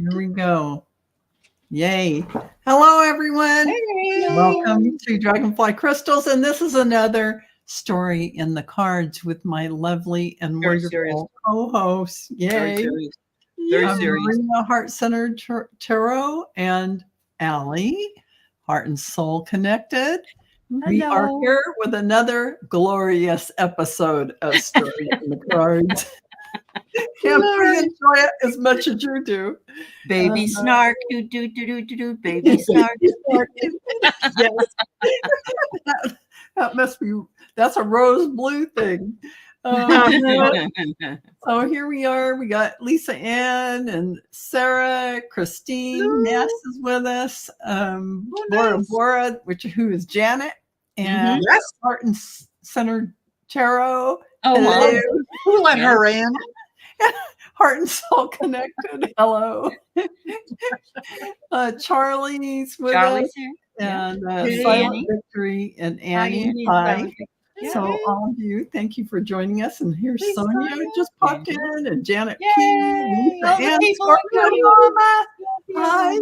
Here we go. Yay. Hello, everyone. Hey. Welcome to Dragonfly Crystals. And this is another story in the cards with my lovely and Very serious. wonderful co-hosts. Very Yay. serious. Very serious. Marina, Heart-Centered Tarot, and Allie, Heart and Soul Connected. We are Hello. here with another glorious episode of Story in the Cards. Can't we enjoy it as much as you do? Baby snark, do, baby snark. Yes. that must be, that's a rose blue thing. So here we are. We got Lisa Ann and Sarah, Christine, Ness is with us, Bora, who is Janet, and Heart and Center Tarot. Oh, wow. Who let her in? Heart and Soul Connected. Hello. Charlie's with us. Here. And Hey, Silent Annie. Victory and Annie. Hi. So all of you, thank you for joining us. And here's Hey, Sonia Sonia. just popped in, and Janet Yay. Key, Lisa All the Ann, people are Scorpio coming. Mama. Hi.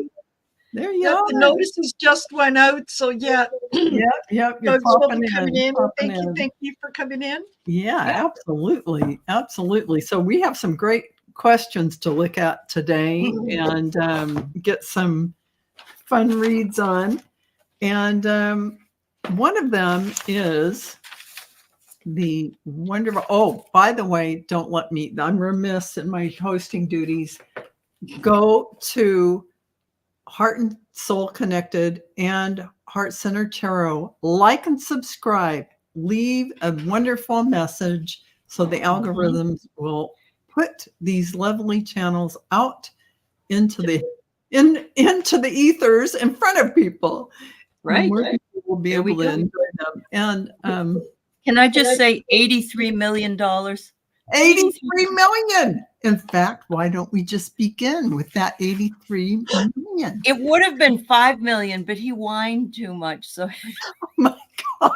There you Yep, are. the notices just went out, so yeah. Yep. You're Folks will popping be coming in. popping in. Thank you for coming in. Yeah, absolutely. So we have some great questions to look at today and get some fun reads on. And one of them is the wonderful, oh, by the way, I'm remiss in my hosting duties. Go to Heart and Soul Connected and Heart Center Tarot. Like and subscribe. Leave a wonderful message so the algorithms will put these lovely channels out into the ethers in front of people. Right. More people will be able to enjoy them. And Can I just say $83 million? 83 million. In fact, why don't we just begin with that 83 million? It would have been 5 million, but he whined too much. So Oh my God.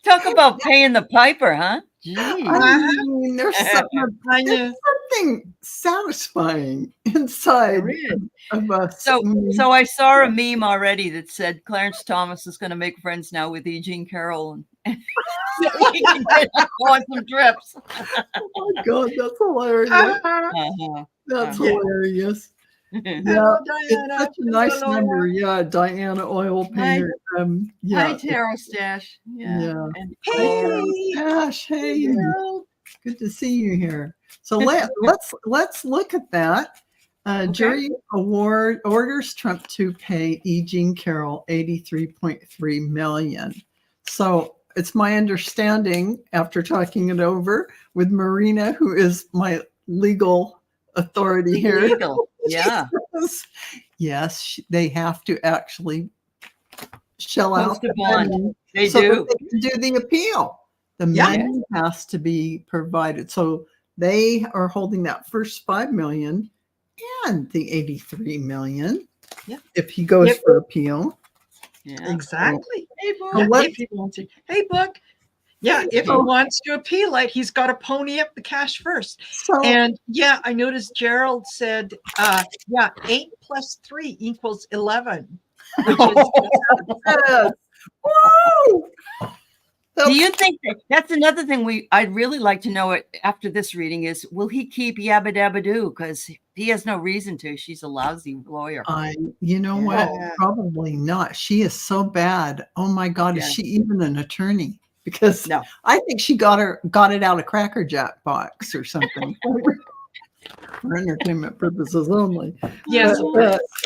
talk about paying the piper, huh? Gee. I mean, there's something satisfying inside of us. So I saw a meme already that said Clarence Thomas is going to make friends now with E. Jean Carroll and he can get on some trips. Oh my God, that's hilarious. That's hilarious. Yeah, it's such a nice number. Yeah, Diana Oil Painter. Hi, Tarot Stash. Yeah. And hey, Stash. Hey, good to see you here. So let's look at that. Jury award orders Trump to pay E. Jean Carroll $83.3 million. So it's my understanding, after talking it over with Marina, who is my legal authority here. Legal. Yeah. Yes, they have to actually shell out the bond. They so do. They can do the appeal. The money has to be provided. So they are holding that first $5 million and the $83 million if he goes for appeal. Yeah. Exactly. Hey, Book. If he wants to. Hey, Book. Yeah, if he wants to appeal it, he's got to pony up the cash first. And I noticed Gerald said, 8 plus 3 equals 11. Which is Woo! Do you think that's another thing I'd really like to know after this reading is, will he keep Yabba Dabba Doo? Because he has no reason to. She's a lousy lawyer. You know what? Probably not. She is so bad. Oh my God, is she even an attorney? Because I think she got it out of Cracker Jack box or something for entertainment purposes only. Yes.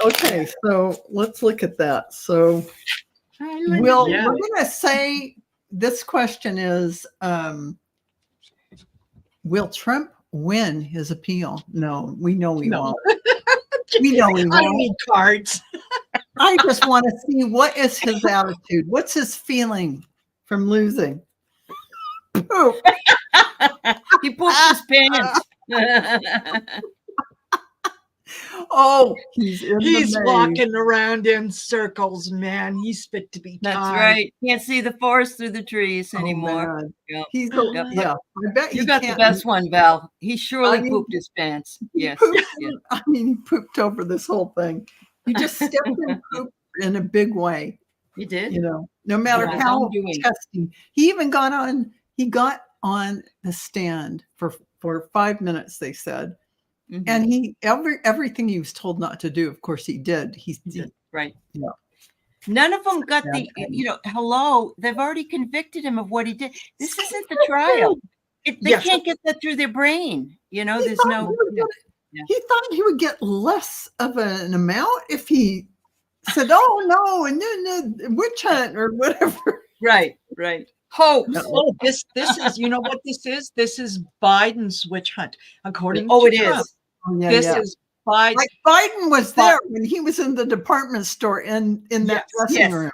Okay, so let's look at that. So we're going to say this question is, will Trump win his appeal? No, we know he won't. We know he won't. I don't need cards. I just want to see, what is his attitude? What's his feeling from losing? Poop. He pooped his pants. Oh, he's in He's the maze. walking around in circles, man. He's fit to be tied. That's right. Can't see the forest through the trees anymore. Man. Yep. He's Yep. yeah. I bet You he got the can't. best one, Val. He surely I mean, pooped his pants. He Yes. pooped, yes. I mean, he pooped over this whole thing. He just stepped in poop in a big way. He did. You know, no matter Yeah, how I'm doing. testing. He even got on. He got on the stand for 5 minutes. They said, and he everything he was told not to do. Of course, he did. He did. Right. Yeah. None of them got the. Hello. They've already convicted him of what he did. This isn't the trial. They can't get that through their brain. There's no. He thought he would get less of an amount if he said, "Oh no, and then witch hunt or whatever." Right. Hoax. Oh, this is, you know what this is? This is Biden's witch hunt, according to it Trump. is. This is Biden. Like Biden was there when he was in the department store in that dressing room.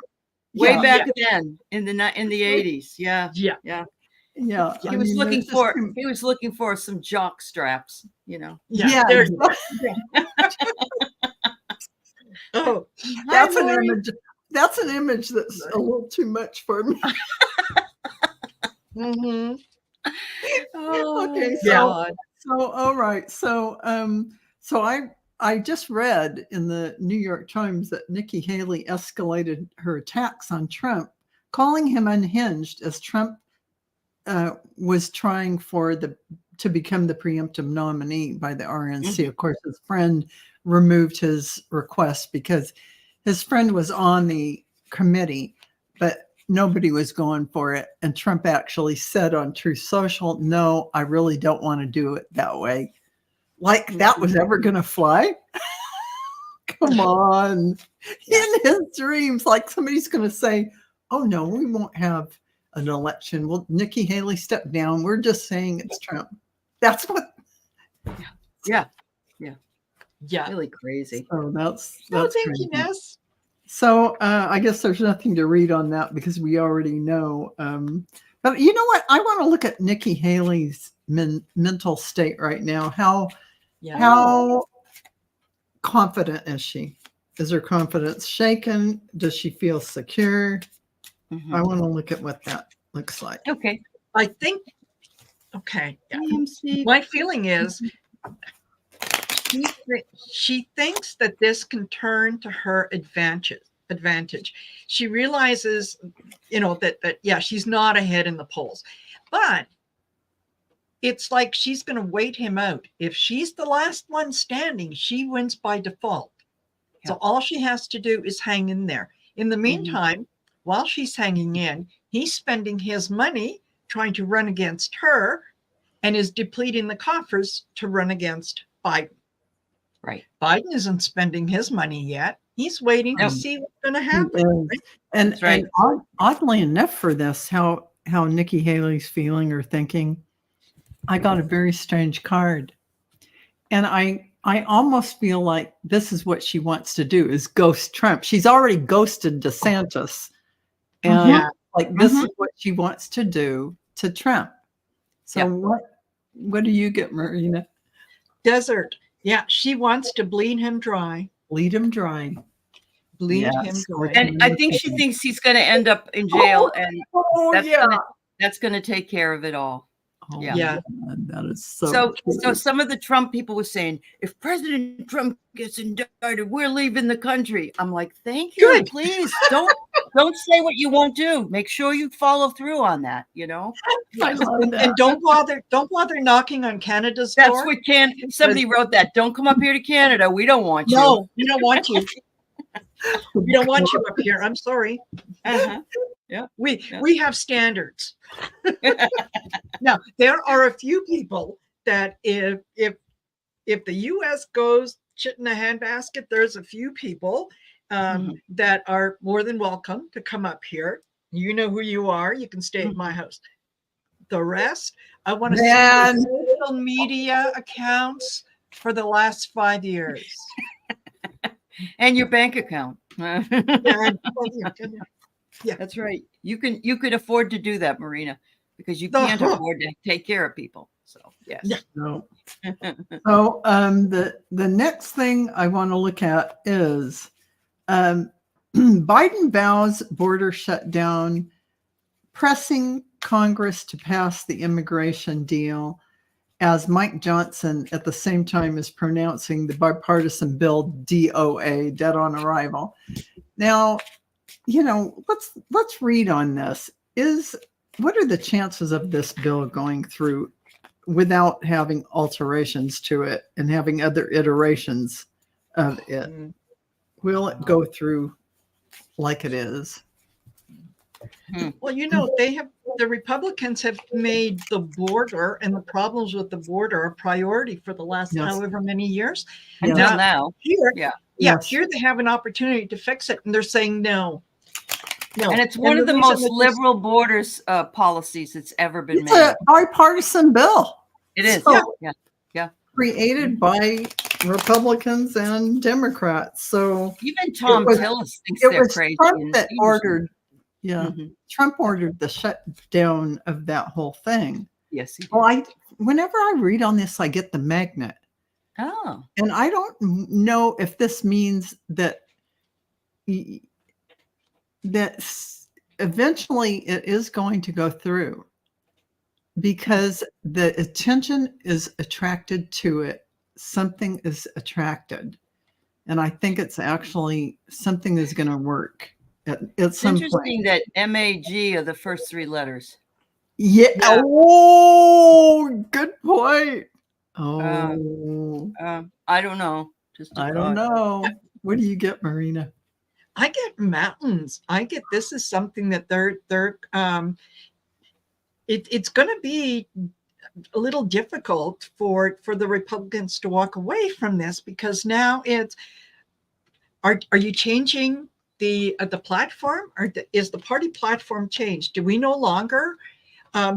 Way back then in the 80s. Yeah. He was looking for some jock straps, Yeah. Oh, that's an image. That's an image that's a little too much for me. Okay. So all right. So I just read in the New York Times that Nikki Haley escalated her attacks on Trump, calling him unhinged as Trump was trying to become the preemptive nominee by the RNC. Of course, his friend removed his request because his friend was on the committee, but nobody was going for it. And Trump actually said on Truth Social, "No, I really don't want to do it that way." Like that was ever going to fly? Come on. In his dreams, like somebody's going to say, "Oh no, we won't have an election. Well, Nikki Haley stepped down. We're just saying it's Trump." That's what. Yeah. Really crazy. So that's thank crazy. you, Ness. So I guess there's nothing to read on that because we already know. But you know what? I want to look at Nikki Haley's mental state right now. How confident is she? Is her confidence shaken? Does she feel secure? I want to look at what that looks like. Okay. I think. Okay. Yeah. My feeling is she thinks that this can turn to her advantage. She realizes, that she's not ahead in the polls, but it's like she's going to wait him out. If she's the last one standing, she wins by default. Yeah. So all she has to do is hang in there. In the meantime, while she's hanging in, he's spending his money trying to run against her and is depleting the coffers to run against Biden. Right. Biden isn't spending his money yet. He's waiting to see what's going to happen. Right? And oddly enough for this, how Nikki Haley's feeling or thinking, I got a very strange card. And I almost feel like this is what she wants to do is ghost Trump. She's already ghosted DeSantis. And this is what she wants to do to Trump. So what do you get, Marina? Desert. Yeah, she wants to bleed him dry. Bleed him dry. Bleed him dry. And I think she thinks he's going to end up in jail, and that's going to take care of it all. Oh, yeah. That is so some of the Trump people were saying, if President Trump gets indicted, we're leaving the country. I'm like, thank you. Good. Please don't say what you won't do. Make sure you follow through on that, And don't bother knocking on Canada's door. That's what somebody wrote that. Don't come up here to Canada. We don't want you. No, we don't want you. We don't want you up here. I'm sorry. Yeah. We have standards. Now, there are a few people that if the U.S. goes shit in a handbasket, there's a few people that are more than welcome to come up here. You know who you are. You can stay at my house. The rest, I want to see social media accounts for the last 5 years. And your bank account. Yeah, that's right. You could afford to do that, Marina, because you can't afford to take care of people. So yes. Yeah. No. So the next thing I want to look at is Biden vows border shutdown, pressing Congress to pass the immigration deal, as Mike Johnson at the same time is pronouncing the bipartisan bill DOA, dead on arrival. Now, let's read on this. What are the chances of this bill going through without having alterations to it and having other iterations of it? Will it go through like it is? Well, the Republicans have made the border and the problems with the border a priority for the last however many years. Until now. Here, Yes. here they have an opportunity to fix it, and they're saying no. And it's one of the most liberal borders policies that's ever been It's made. a bipartisan bill. It is. So, Yeah. Created by Republicans and Democrats. So even Tom Tillis thinks they're crazy. Trump that ordered. Trump ordered the shutdown of that whole thing. Yes. Well, whenever I read on this, I get the magnet. Oh. And I don't know if this means that eventually it is going to go through, because the attention is attracted to it. Something is attracted. And I think it's actually something is going to work. It's interesting that MAG are the first three letters. Yeah. Oh, good point. Oh, I don't know. I don't know. What do you get, Marina? I get mountains. I get this is something that it's going to be a little difficult for the Republicans to walk away from this, because now are you changing the platform, or is the party platform changed? Do we no longer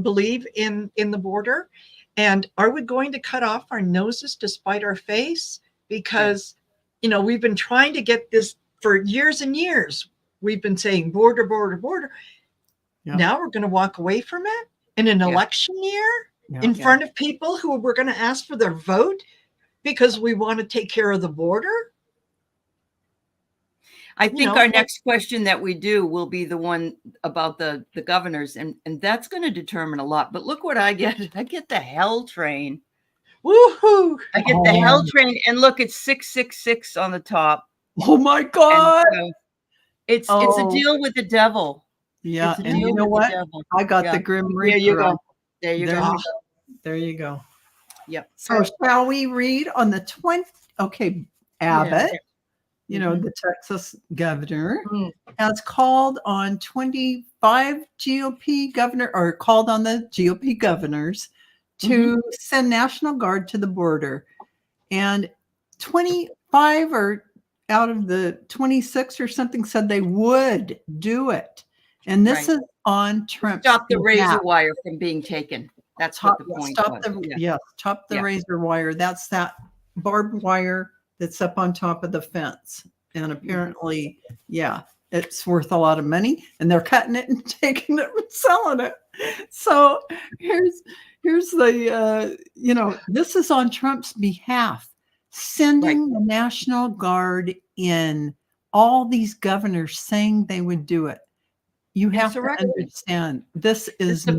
believe in the border? And are we going to cut off our noses to spite our face? Because, we've been trying to get this for years and years. We've been saying border, border, border. Yeah. Now we're going to walk away from it in an election year in front of people who we're going to ask for their vote because we want to take care of the border. I think our next question that we do will be the one about the governors, and that's going to determine a lot. But look what I get. I get the hell train. Woohoo! I get the hell train, and look, it's 666 on the top. Oh my God! So it's a deal with the devil. Yeah, and you know what? I got the Grim Reaper. There you go. There you go. There you go. Yep. So shall we read on the 20? Okay, Abbott. Yeah. The Texas governor has called on 25 GOP governor, or called on the GOP governors to send National Guard to the border. And 25 or out of the 26 or something said they would do it. And this is on Trump. Stop the razor wire from being taken. That's what the point was. Chop the razor wire. That's that barbed wire that's up on top of the fence. And apparently, it's worth a lot of money, and they're cutting it and taking it and selling it. So here's the, this is on Trump's behalf, sending the National Guard in, all these governors saying they would do it. You have to understand, this is the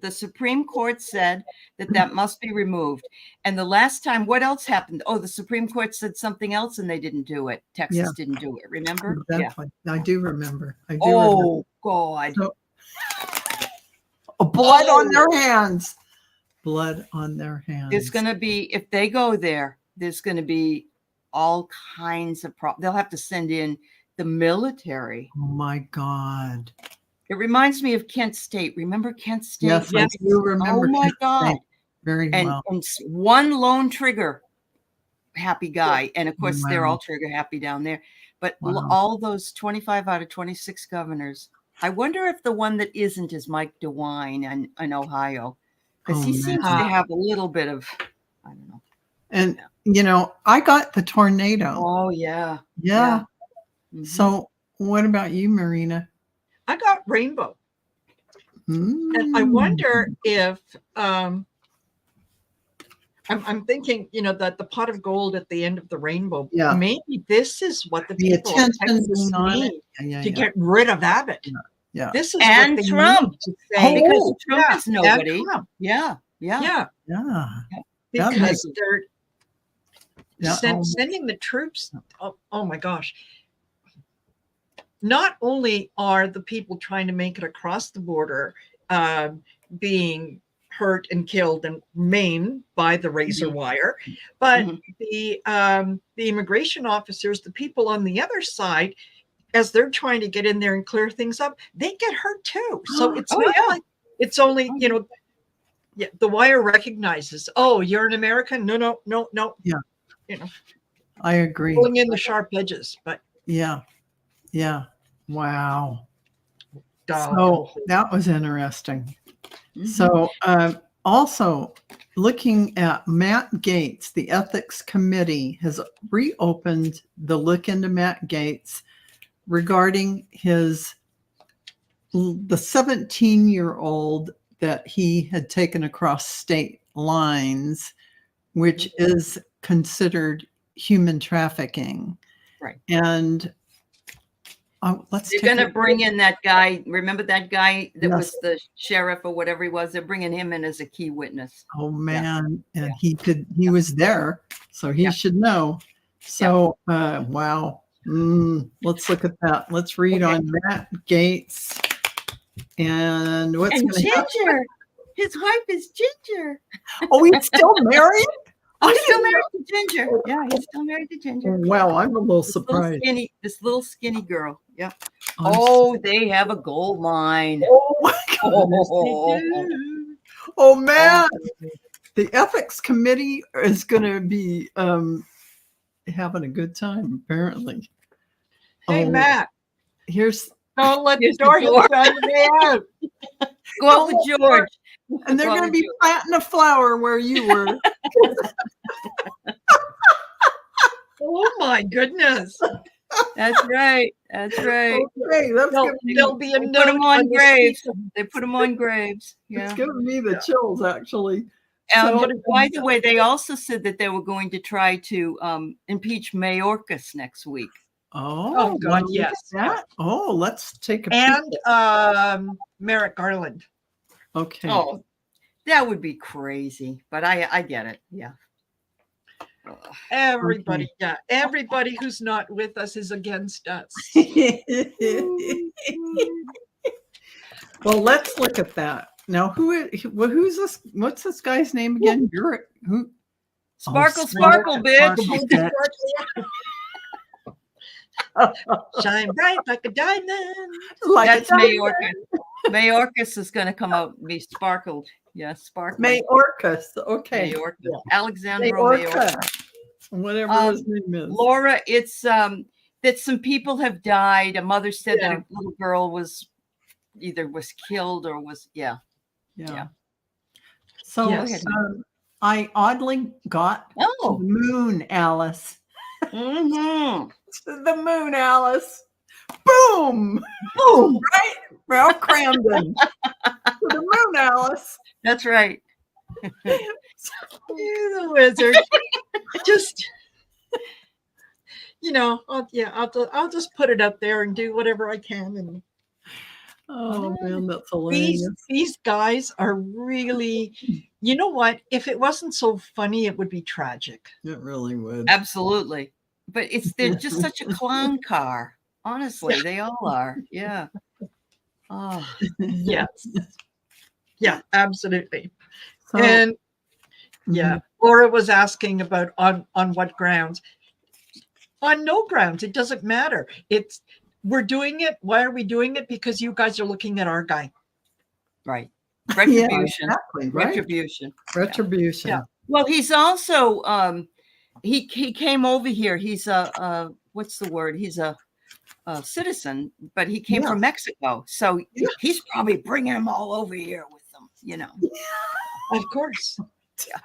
Supreme Court said that must be removed. And the last time, what else happened? Oh, the Supreme Court said something else and they didn't do it. Texas didn't do it. Remember? Exactly. Yeah. I do remember. God. So, blood on their hands. Blood on their hands. It's going to be, if they go there, there's going to be all kinds of problems. They'll have to send in the military. Oh my God. It reminds me of Kent State. Remember Kent State? Yes, I do remember. Oh my God. Very well. And one lone trigger happy guy. And of course, they're all trigger happy down there. But all those 25 out of 26 governors, I wonder if the one that isn't is Mike DeWine in Ohio. Because he seems to have a little bit of, I don't know. And, I got the tornado. Oh, yeah. Yeah. So what about you, Marina? I got rainbow. And I wonder if I'm thinking, that the pot of gold at the end of the rainbow. Yeah. Maybe this is what the people of attention Texas being on it. need to get rid of Abbott. Yeah. This is And what they Trump. need to say. Because Trump is and nobody. Trump. Yeah. Yeah. Yeah. Because they're Yeah. sending the troops. Oh my gosh. Not only are the people trying to make it across the border being hurt and killed and maimed by the razor wire, but the immigration officers, the people on the other side, as they're trying to get in there and clear things up, they get hurt too. So it's not like it's only, the wire recognizes, oh, you're an American. No. Yeah. I agree. Pulling in the sharp edges, but yeah. Wow. So that was interesting. So also looking at Matt Gaetz, the ethics committee has reopened the look into Matt Gaetz regarding the 17-year-old that he had taken across state lines, which is considered human trafficking. Right. And they're going to bring in that guy. Remember that guy that was the sheriff or whatever he was? They're bringing him in as a key witness. Oh man. And he was there, so he should know. So, wow. Let's look at that. Let's read on Matt Gaetz. And what's going to happen? Ginger. His wife is Ginger. Oh, he's still married? He's still married to Ginger. Yeah, he's still married to Ginger. Wow, I'm a little surprised. This little skinny girl. Yeah. They have a gold mine. Oh my God. Oh man. The ethics committee is going to be having a good time, apparently. Hey, Matt. Don't let the door hit on the way out. Go out with George. And they're going to be planting a flower where you were. Oh my goodness. That's right. That's right. Okay, there'll be a note. Put them on graves. They put them on graves. Yeah. It's giving me the chills, actually. By the way, they also said that they were going to try to impeach Mayorkas next week. Oh God, yes. Oh, let's take a peek. Merrick Garland. Okay. Oh, that would be crazy, but I get it. Yeah. Everybody, everybody who's not with us is against us. Well, let's look at that. Now, who's this? What's this guy's name again? Who? Sparkle, bitch. Shine bright like a diamond. That's Mayorkas. Mayorkas is going to come out and be sparkled. Yeah, sparkling. Mayorkas. Okay. Mayorkas. Yeah. Alexandra Mayorkas. Whatever his name is. Laura, it's that some people have died. A mother said that a little girl was killed or was So I oddly got to the moon, Alice. Mm-hmm. To the moon, Alice. Boom! Boom! Right? Ralph Cramden. To the moon, Alice. That's right. You're the wizard. Just, I'll just put it up there and do whatever I can. And oh man, that's hilarious. These guys are really, you know what? If it wasn't so funny, it would be tragic. It really would. Absolutely. But they're just such a clown car. Honestly, they all are. Yeah. Oh. Yes. Yeah, absolutely. So, and Laura was asking about on what grounds. On no grounds. It doesn't matter. We're doing it. Why are we doing it? Because you guys are looking at our guy. Right. Retribution. Yeah, exactly, right? Retribution. Yeah. Well, he's also he came over here. He's what's the word? He's a citizen, but he came from Mexico. So he's probably bringing them all over here with them, Of course.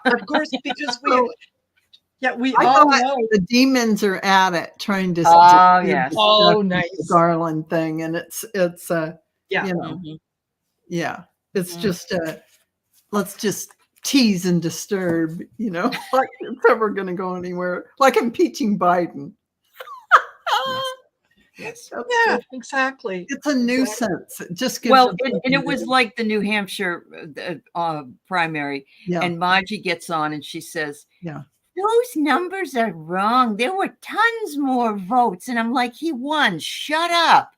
Of course, because we I all know the demons are at it trying to nice the Garland thing, and it's it's just let's just tease and disturb, like it's ever going to go anywhere, like impeaching Biden. Yes. That's Yeah, just- exactly. It's a nuisance. It just gives Well, them and something it to was do. like the New Hampshire primary, Yeah. and Margie gets on and she says, Yeah. those numbers are wrong. There were tons more votes. And I'm like, he won. Shut up.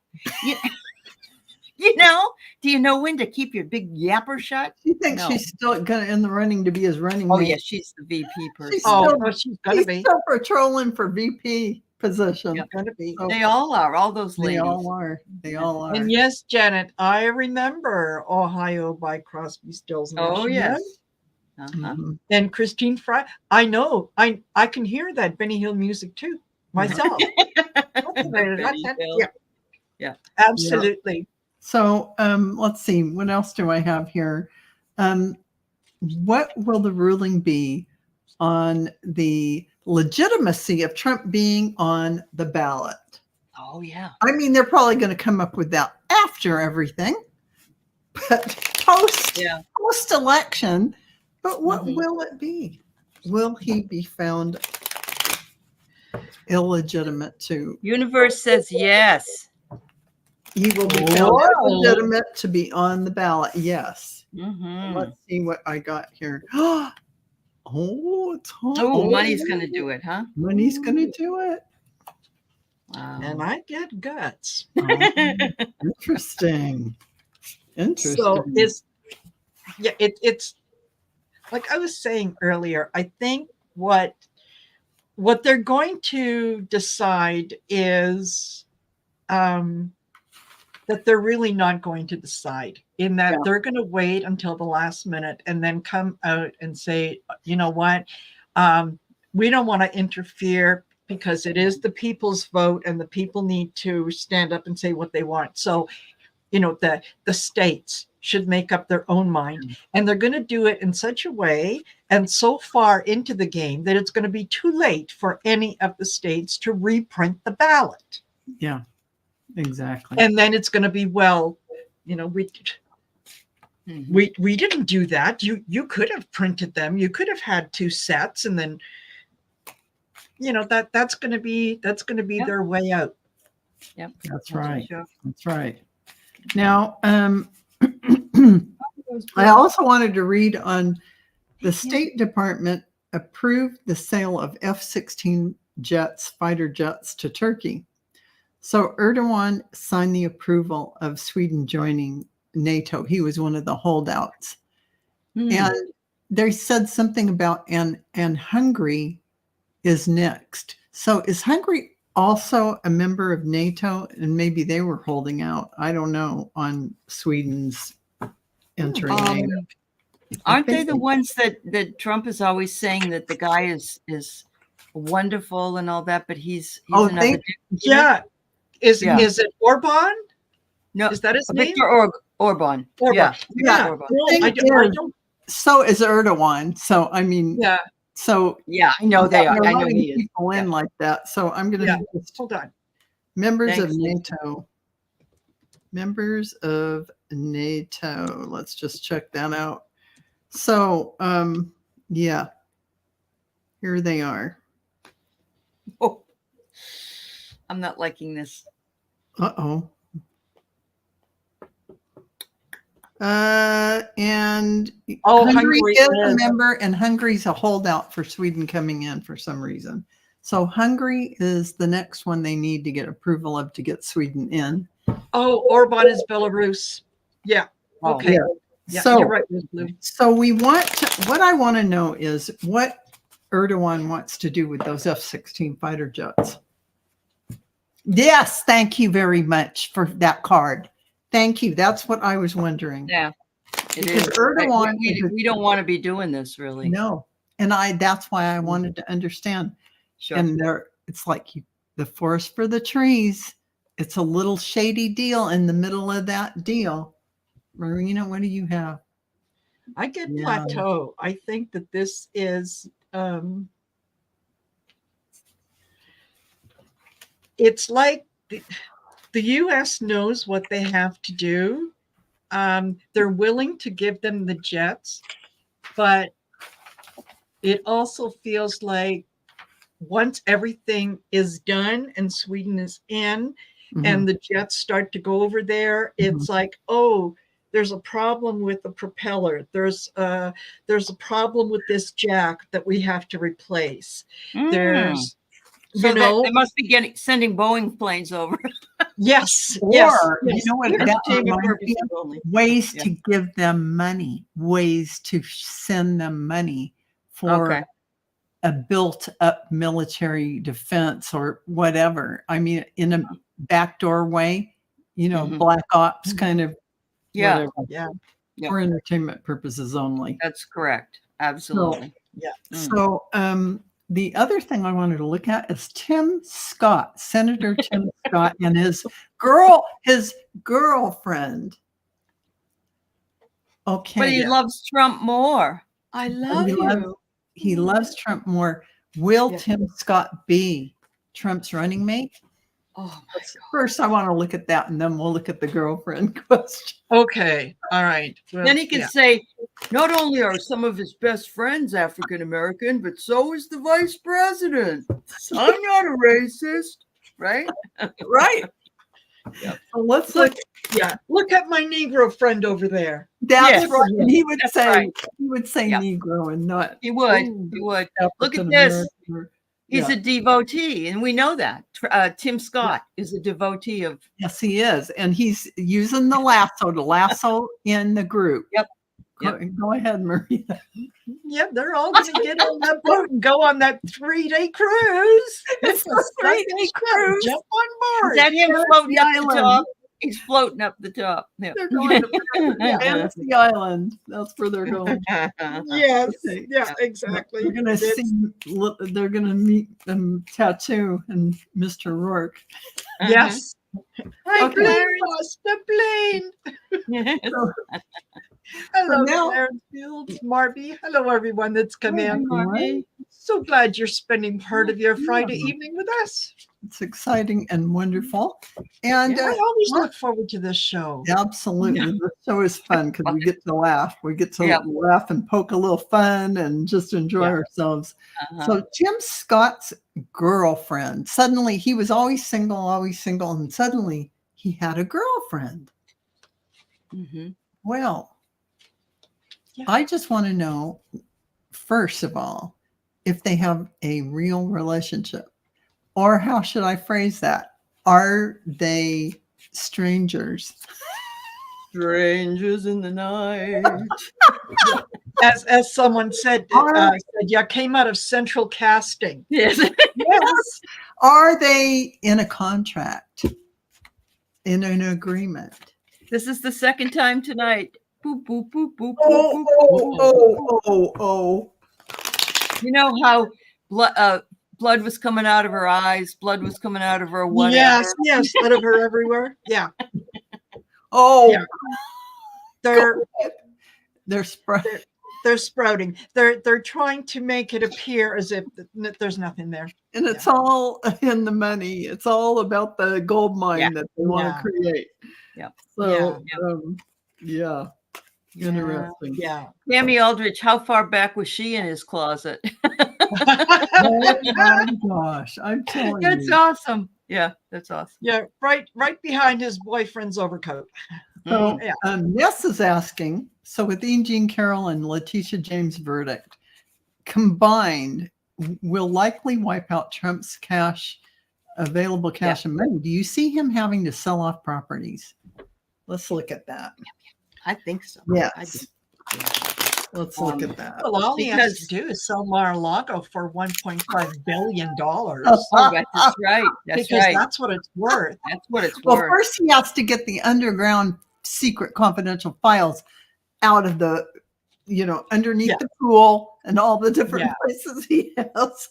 Do you know when to keep your big yapper shut? She thinks No. she's still going in the running to be his running Oh, mate. yeah, she's the VP person. She's still, She's gonna she's be. still patrolling for VP position. Yep. Gonna be. So They all are, all those they ladies. all are. They all are. And yes, Janet, I remember Ohio by Crosby, Stills, Nash Oh, and yes. Young. Uh-huh. Mhm. And Christine Fry. I know. I can hear that Benny Hill music too myself. Benny Hill. Yeah. Yeah. Absolutely. So let's see. What else do I have here? What will the ruling be on the legitimacy of Trump being on the ballot? Oh, yeah. I mean, they're probably going to come up with that after everything, but post-election. But what will it be? Will he be found illegitimate to? Universe says yes. He will be found illegitimate to be on the ballot. Yes. Mm-hmm. Let's see what I got here. Oh, it's hot. Oh, money's going to do it, huh? Money's going to do it. Wow. And I get guts. Interesting. So it's like I was saying earlier, I think what they're going to decide is that they're really not going to decide, in that they're going to wait until the last minute and then come out and say, you know what, we don't want to interfere because it is the people's vote and the people need to stand up and say what they want. So, the states should make up their own mind, and they're going to do it in such a way and so far into the game that it's going to be too late for any of the states to reprint the ballot. Yeah, exactly. And then it's going to be, we didn't do that. You could have printed them. You could have had two sets, and then that's going to be their way out. Yep. That's right. Sure. That's right. Now, I also wanted to read on the State Department approved the sale of F-16 jets, fighter jets, to Turkey. So Erdogan signed the approval of Sweden joining NATO. He was one of the holdouts. And they said something about, and Hungary is next. So is Hungary also a member of NATO? And maybe they were holding out, I don't know, on Sweden's entering NATO. Aren't they the ones that Trump is always saying that the guy is wonderful and all that, but he's another yeah. Is it Orban? No, is that his name? Viktor Orban. Orban. Yeah. Orban. I don't. So is Erdogan. So I mean, So I know they are. I know letting he is. people in like that. So I'm going to just hold on. Members Thanks, of NATO. Members of NATO. Let's just check that out. So yeah, here they are. Oh, I'm not liking this. Uh-oh. And Hungary is a member, and Hungary's a holdout for Sweden coming in for some reason. So Hungary is the next one they need to get approval of to get Sweden in. Oh, Orban is Belarus. Yeah. Okay. Yeah. So, you're right, Blue. So what I want to know is what Erdogan wants to do with those F-16 fighter jets. Yes, thank you very much for that card. Thank you. That's what I was wondering. Yeah, it because is. Erdogan, we don't want to be doing this, really. No, and that's why I wanted to understand. Sure. And it's like the forest for the trees. It's a little shady deal in the middle of that deal. Marina, what do you have? I get plateau. I think that this is it's like the U.S. knows what they have to do. They're willing to give them the jets, but it also feels like once everything is done and Sweden is in and the jets start to go over there, it's like, oh, there's a problem with the propeller. There's a problem with this jack that we have to replace. There's, so they must be sending Boeing planes over. Yes. Or yes, you know what? That reminds me of only. ways to give them money, ways to send them money for a built-up military defense or whatever. I mean, in a backdoor way, you know, black ops kind of. Yeah. Whatever. Yeah. For entertainment purposes only. That's correct. Absolutely. So, the other thing I wanted to look at is Tim Scott, Senator Tim Scott, and his girlfriend. Okay. But he loves Trump more. I love you. He loves Trump more. Will Tim Scott be Trump's running mate? Oh my God. First, I want to look at that, and then we'll look at the girlfriend question. Okay. All right. Well, then he can say, not only are some of his best friends African American, but so is the vice president. I'm not a racist, right? Right. Yep. So let's look. Look at my Negro friend over there. That's right. And he would say, Yep. Negro and not. He would. He would. Look at this. He's a devotee, and we know that. Tim Scott is a devotee of. Yes, he is. And he's using the lasso to lasso in the group. Yep. Go ahead, Maria. Yep, they're all going to get on that boat and go on that 3-day cruise. It's a 3-day cruise. Jump on board. Is that him floating up the top? He's floating up the top. Yeah. They're going to Fantasy Island. That's where they're going. Yes. Okay. Yeah, exactly. They're going to see. They're going to meet Tattoo and Mr. Rourke. Yes. Hi, Okay. Blaine, lost the plane. Hello, Clarence Fields, Marby. Hello, everyone that's come in. Marby. So glad you're spending part of your Friday evening with us. It's exciting and wonderful. And I always look forward to this show. Absolutely. Yeah. The show is fun because we get to laugh. We get to laugh and poke a little fun and just enjoy ourselves. So Tim Scott's girlfriend, suddenly he was always single, and suddenly he had a girlfriend. Well, I just want to know, first of all, if they have a real relationship. Or how should I phrase that? Are they strangers? Strangers in the night. As someone said, came out of central casting. Yes. Yes. Are they in a contract? In an agreement? This is the second time tonight. Boop, boop, boop, boop, oh. You know how blood was coming out of her eyes, blood was coming out of her whatever. Yes, out of her everywhere. Yeah. They're sprouting. They're sprouting. They're trying to make it appear as if there's nothing there. And it's all in the money. It's all about the gold mine that they want to create. Yeah. So interesting. Yeah. Tammy Aldrich, how far back was she in his closet? Oh my gosh, I'm telling you. That's awesome. Yeah, that's awesome. Yeah, right behind his boyfriend's overcoat. So Ness is asking, so with Ian Jean Carroll and Letitia James' verdict combined will likely wipe out Trump's available cash and money. Do you see him having to sell off properties? Let's look at that. I think so. Yes. Let's look at that. Well, all he has to do is sell Mar-a-Lago for $1.5 billion. Oh, that's right. That's what it's worth. That's what it's worth. Well, first he has to get the underground secret confidential files out of the, underneath the pool and all the different places he has.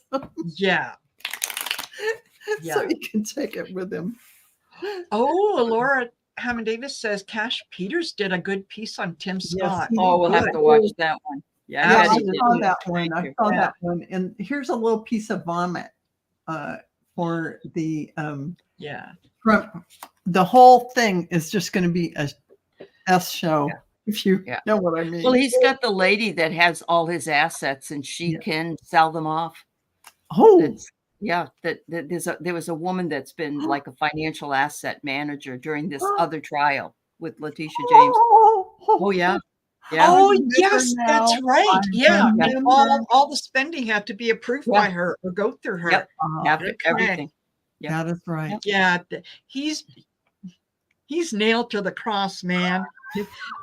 So he can take it with him. Oh, Laura Hammond Davis says Cash Peters did a good piece on Tim Scott. We'll have to watch that one. I saw that one. I saw that one. And here's a little piece of vomit for the Trump. The whole thing is just going to be a S show if you know what I mean. Well, he's got the lady that has all his assets, and she can sell them off. Oh, There was a woman that's been like a financial asset manager during this other trial with Letitia James. Oh yeah. Yeah. Oh yes, that's right. Yeah. And all the spending had to be approved by her or go through her. Yep. Everything. Yep. That is right. Yeah. He's nailed to the cross, man.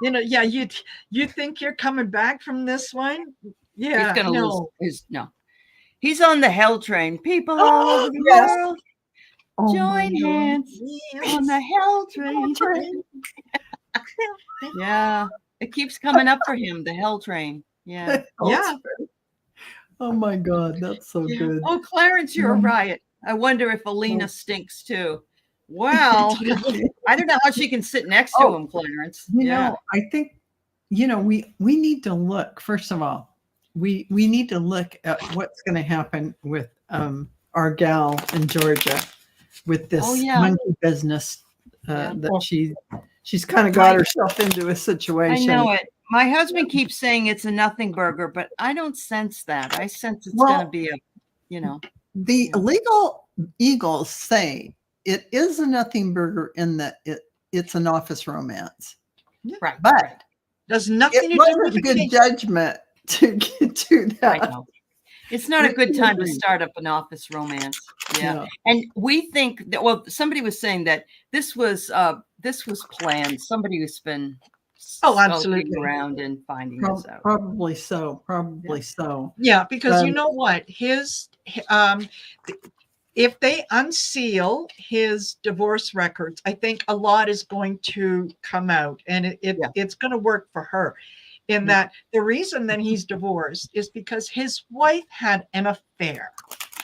You know, yeah, you think you're coming back from this one? Yeah. He's gonna lose He's on the hell train. People all over the world. Join hands on the hell train. Yeah. It keeps coming up for him, the hell train. Yeah. Yeah. Oh my God, that's so good. Oh, Clarence, you're a riot. I wonder if Alina stinks too. Well, I don't know how she can sit next to him, Clarence. You know, I think, we need to look, first of all, we need to look at what's going to happen with our gal in Georgia with this monkey business that she's kind of got herself into a situation. I know it. My husband keeps saying it's a nothing burger, but I don't sense that. I sense it's going to be the legal eagles say it is a nothing burger in that it's an office romance. Right. But there's nothing it wasn't a good judgment to get to that. I know. It's not a good time to start up an office romance. Yeah. And we think that, somebody was saying that this was planned. Somebody who's been absolutely around and finding this out. Probably so. Yeah, because you know what? His if they unseal his divorce records, I think a lot is going to come out, and it's going to work for her. In that the reason that he's divorced is because his wife had an affair.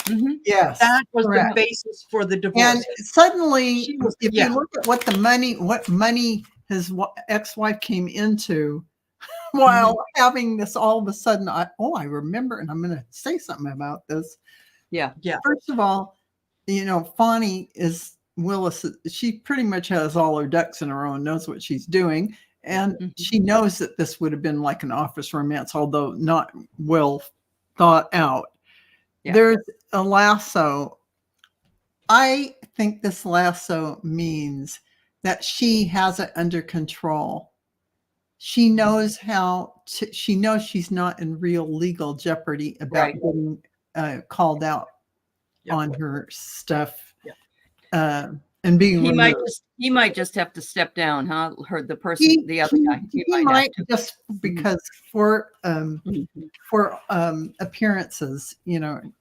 Mm-hmm. Yes, that was the basis for the divorce. And suddenly, if you look at what money his ex-wife came into while having this, all of a sudden, I remember, and I'm going to say something about this. Yeah. First of all, Fonnie Willis. She pretty much has all her ducks in a row and knows what she's doing. And she knows that this would have been like an office romance, although not well thought out. Yeah. There's a lasso. I think this lasso means that she has it under control. She knows she knows she's not in real legal jeopardy about getting called out on her stuff. Yeah. And being he might just have to step down, huh? The other guy. He might just because for appearances, So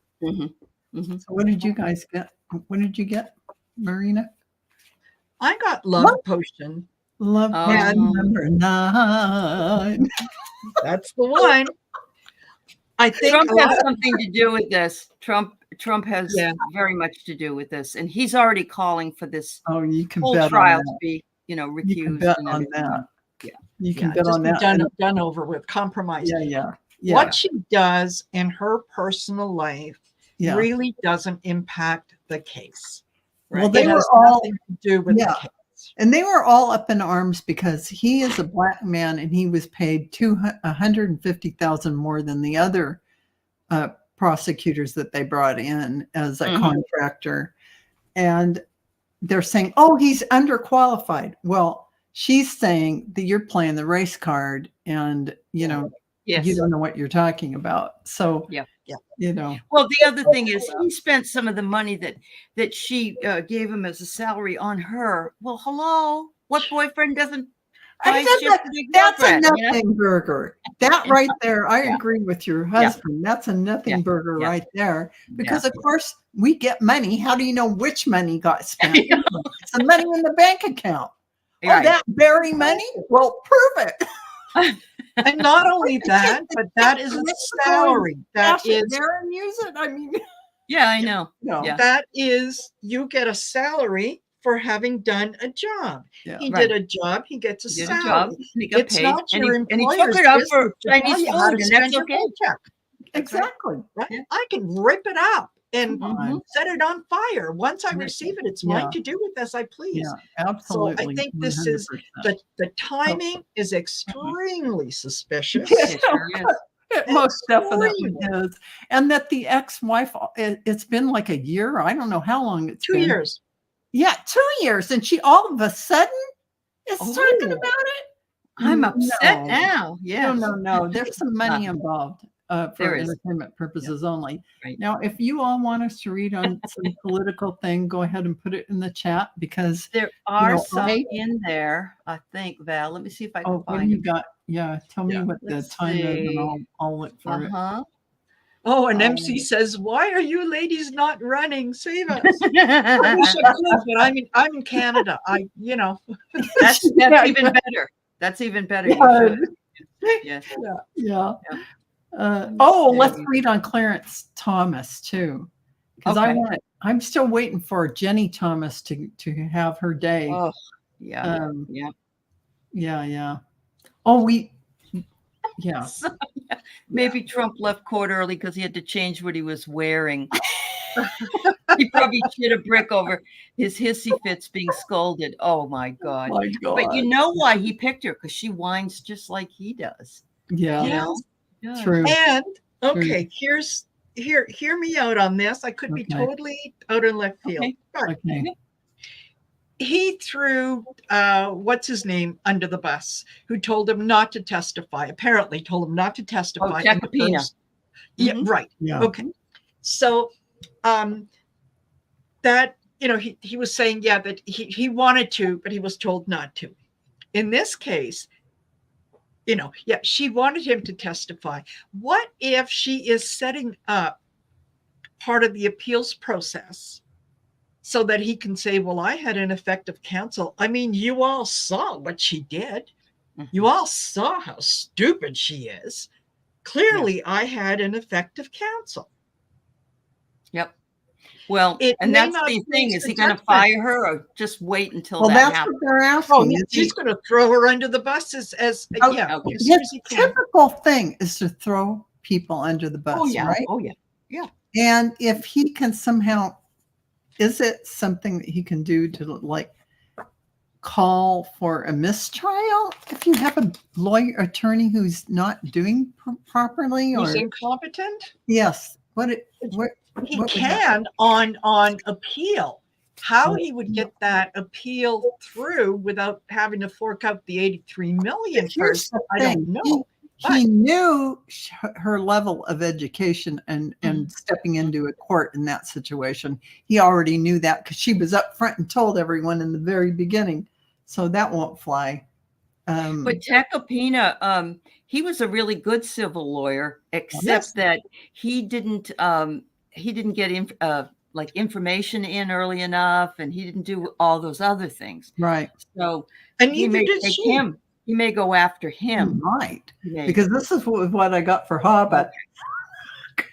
what did you guys get? What did you get, Marina? I got Love Potion. Love Potion number 9. That's the one. I think Trump has something to do with this. Trump has very much to do with this, and he's already calling for this whole trial to be, recused. You can bet on that. Yeah, you can bet on that. Done over with, compromise. Yeah. What she does in her personal life really doesn't impact the case. Right? Well, they were all nothing to do with the case. And they were all up in arms because he is a black man and he was paid $150,000 more than the other prosecutors that they brought in as a contractor. And they're saying, he's underqualified. Well, she's saying that you're playing the race card and, you don't know what you're talking about. So, Well, the other thing is he spent some of the money that she gave him as a salary on her. Well, hello, what boyfriend doesn't? That's a nothing burger. That right there, I agree with your husband. That's a nothing burger right there. Because of course we get money. How do you know which money got spent? It's the money in the bank account. That very money? Well, prove it. And not only that, but that is a salary. That is there and use it. I mean, I know. That is, you get a salary for having done a job. He did a job. He gets a salary. He got paid. Not your and he took it up for Chinese food, and that's okay. Exactly. Right? I can rip it up and Mhm. set it on fire. Once I Yeah. receive it, it's Yeah. mine to do with as I please. Yeah, So absolutely. I think this is 100%. the timing is extremely suspicious. Yes, It sure is. it most definitely Extremely. is. And that the ex-wife, it's been like a year. I don't know how long it's 2 been. years. Yeah, 2 years. And she all of a sudden is talking Oh. about it. I'm upset No. now. Yes. No. There's some money involved for There is. entertainment purposes only. Right. Now, if you all want us to read on some political thing, go ahead and put it in the chat because There are know, some I- in there, I think, Val. Let me see if I can what find do you it. got? Yeah, tell me Yeah. what the Let's time is and see. I'll look for it. Uh-huh. Oh, and MC says, "Why are you ladies not running? Save us." I That's wish I could, but I'm in Canada. that's Yeah, even better. That's even better. Yeah. You should. Yes. Yeah. Yeah. Let's read on Clarence Thomas too. Because Okay. I'm still waiting for Jenny Thomas to have her day. Oh, yeah. Yeah. Yeah. Oh, yeah. So, maybe Trump left court early because he had to change what he was wearing. He probably shit a brick over his hissy fits being scolded. Oh my God. My God. But you know why he picked her? Because she whines just like he does. Yeah. You know? Yes. True. And okay, hear me out on this. I could be Okay. totally out in left field. Okay. But Okay. he threw what's his name under the bus, who told him not to testify. Apparently told him not to testify. Oh, Tacopina. Yeah, Mhm. right. Yeah. Okay. So that, he was saying, yeah, that he wanted to, but he was told not to. In this case, she wanted him to testify. What if she is setting up part of the appeals process so that he can say, well, I had an effective counsel. I mean, you all saw what she did. You all saw how stupid she is. Clearly, I had an effective counsel. Yep. Well, and that's the thing. Is he going to fire her or just wait until that that's happens? what they're asking. Oh, he's going to throw her under the bus as Okay. soon as he can. Typical thing is to throw people under the bus, Oh, yeah. right? Oh, yeah. Yeah. And if he can somehow, is it something that he can do to like call for a mistrial if you have a attorney who's not doing properly, Who's or incompetent? yes, He can on appeal. How he would get that appeal through without having to fork out the 83 million first, I don't know. He knew her level of education and stepping into a court in that situation. He already knew that because she was up front and told everyone in the very beginning. So that won't fly. But Tacopina, he was a really good civil lawyer, except that he didn't get information in early enough, and he didn't do all those other things. Right. So and he may take him. He may go after him. Right. Because this is what I got for Hobbit.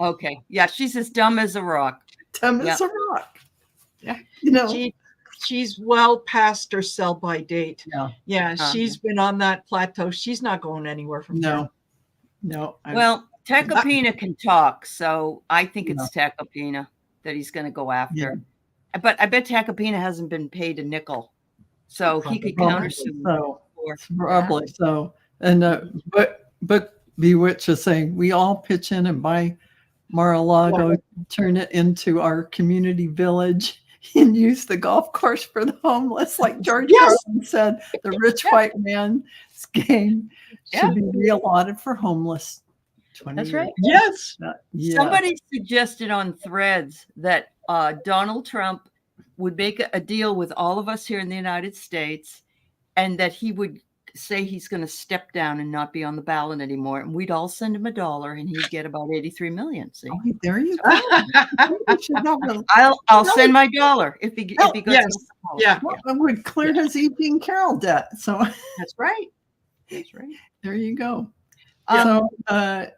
Okay. Yeah, she's as dumb as a rock. Dumb as a rock. Yeah. She's well past her sell-by date. Yeah. She's been on that plateau. She's not going anywhere from there. No. Well, Tacopina can talk, so I think it's Tacopina that he's going to go after. Yeah. But I bet Tacopina hasn't been paid a nickel, so he could countersue. Probably so. And but Bewitch is saying we all pitch in and buy Mar-a-Lago, turn it into our community village, and use the golf course for the homeless, like George Carlin said. The rich white man's game should be reallotted for homeless. That's right. Yes. Somebody suggested on Threads that Donald Trump would make a deal with all of us here in the United States, and that he would say he's going to step down and not be on the ballot anymore, and we'd all send him $1 and he'd get about 83 million. See, there you go. I'll send my $1 if he goes. It would clear his E.P. and Carroll debt. So that's right. There you go. So I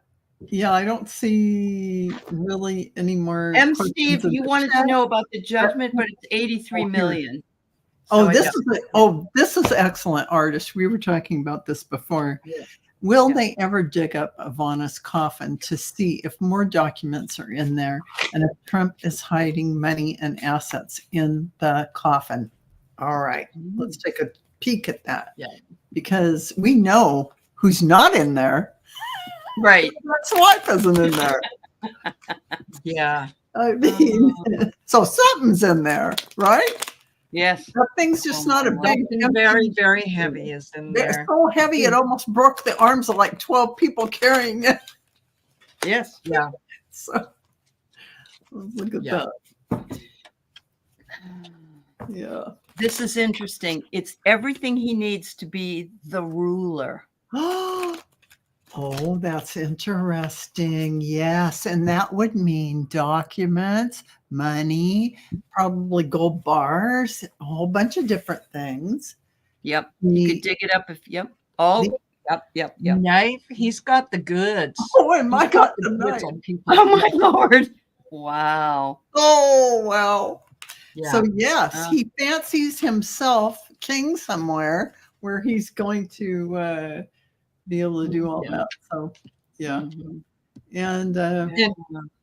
don't see really any more. Steve, you wanted to know about the judgment, but it's 83 million. So this is excellent, artist. We were talking about this before. Will they ever dig up Ivana's coffin to see if more documents are in there and if Trump is hiding money and assets in the coffin? All right, let's take a peek at that. Yeah. Because we know who's not in there. Right. Trump's wife isn't in there. Yeah. I mean, so something's in there, right? Yes. That thing's just not a big, Something very, very heavy is in it's there. so heavy it almost broke the arms of like 12 people carrying it. Yes. Yeah. So look at that. Yeah. This is interesting. It's everything he needs to be the ruler. Oh, that's interesting. Yes. And that would mean documents, money, probably gold bars, a whole bunch of different things. Yep. You could dig it up if, yep. Oh, yep. Knife. He's got the goods. Oh, and my God, the Goods knife. on people. Oh, my Lord. Wow. Oh, wow. Yeah. So, yes, he fancies himself king somewhere where he's going to be able to do all that. So, yeah. And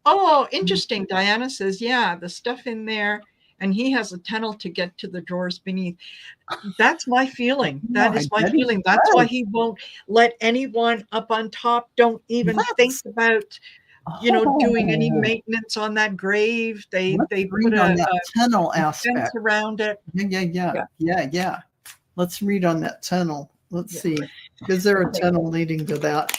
oh, interesting. Diana says, yeah, the stuff in there, and he has a tunnel to get to the drawers beneath. That's my feeling. That is my feeling. That's why he won't let anyone up on top. Don't even think about, doing any maintenance on that grave. They put on a that tunnel fence aspect around it. Yeah. Let's read on that tunnel. Let's see. Is there a tunnel leading to that?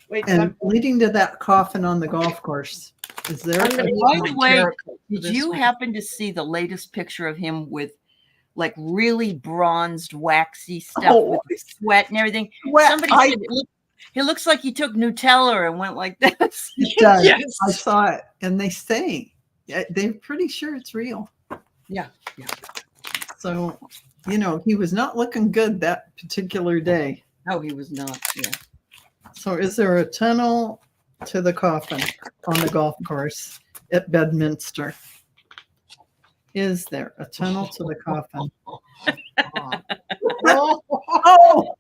Wait, and leading to that coffin on the golf course? Is there? By the way, did you happen to see the latest picture of him with like really bronzed, waxy stuff with sweat and everything? Somebody said he looks like he took Nutella and went like this. It does. Yes. I saw it, and they say they're pretty sure it's real. Yeah. So, he was not looking good that particular day. No, he was not. Yeah. So is there a tunnel to the coffin on the golf course at Bedminster? Is there a tunnel to the coffin? Oh,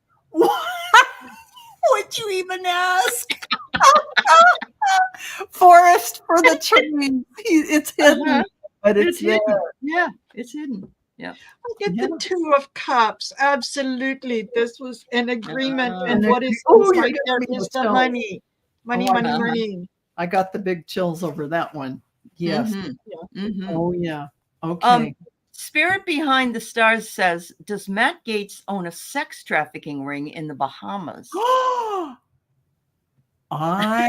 would you even ask? Forest for the trees. It's hidden, but it's there. Yeah, it's hidden. Yeah. Look at the Two of Cups. Absolutely. This was an agreement. And what is right there is the money. Money. I got the big chills over that one. Yes. Oh, yeah. Okay. Spirit Behind the Stars says, does Matt Gaetz own a sex trafficking ring in the Bahamas? I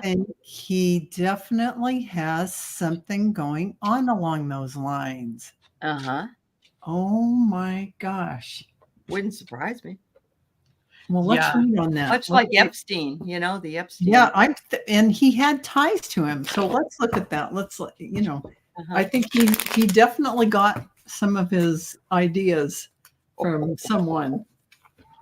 think he definitely has something going on along those lines. Oh my gosh. Wouldn't surprise me. Well, let's read on that. Much like Epstein, the Epstein. Yeah, and he had ties to him. So let's look at that. I think he definitely got some of his ideas from someone.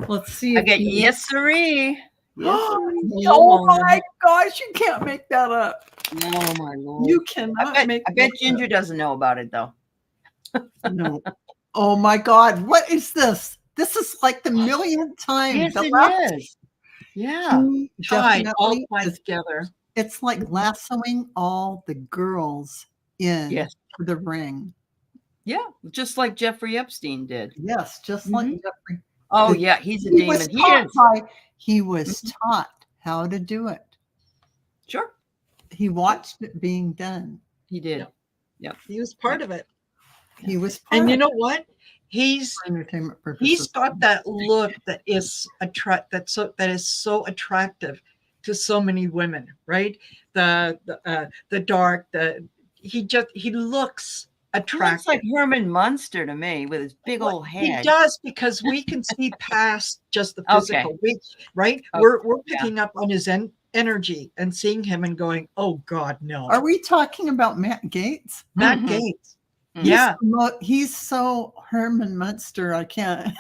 Let's see. I get yes, sirree. Oh my gosh, you can't make that up. Oh my Lord. You cannot I bet Ginger doesn't know about it though. No. Oh my God. What is this? This is like the millionth time. Yes, it is. Yeah. Tied all together. It's like lassoing all the girls in the ring. Yeah. Just like Jeffrey Epstein did. Yes. Just like Jeffrey. Oh yeah. He's a demon. He was taught how to do it. Sure. He watched it being done. He did. Yeah. He was part of it. He was part and of you know what? He's entertainment purposes. He's got that look that is so attractive to so many women, right? The dark, he looks attractive. He looks like Herman Munster to me with his big old head. He does, because we can see past just the physical, right? Okay. We're picking up on his energy and seeing him and going, oh God, no. Are we talking about Matt Gaetz? Matt Gaetz. Yeah, he's so Herman Munster. I can't.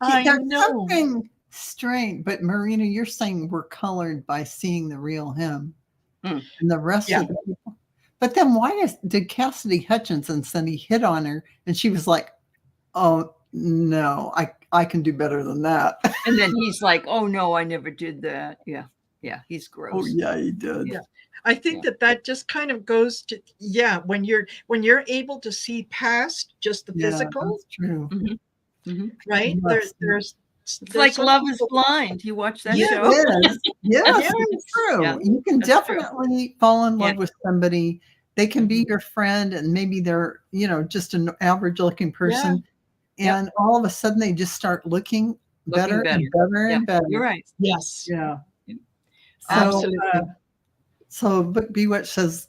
There's something strange. But Marina, you're saying we're colored by seeing the real him, and the rest of the people. But then did Cassidy Hutchinson say he hit on her, and she was like, "Oh no, I can do better than that. And then he's like, oh no, I never did that. Yeah. Yeah. He's Oh gross. yeah, he did. Yeah. I think that just kind of goes to, when you're able to see past just the Yeah, physical, that's true. right? Yes. There's It's like some Love is people- Blind. You watch that Yeah, show? It is. Yes, Yes. it's true. Yeah, You can that's true. definitely fall in love Yeah. with somebody. They can be your friend, and maybe they're, just an average looking person. Yep. And all of a sudden they just start looking better and better Yeah, and better. you're right. Yes. Yeah. So, Absolutely. But Bewitch says,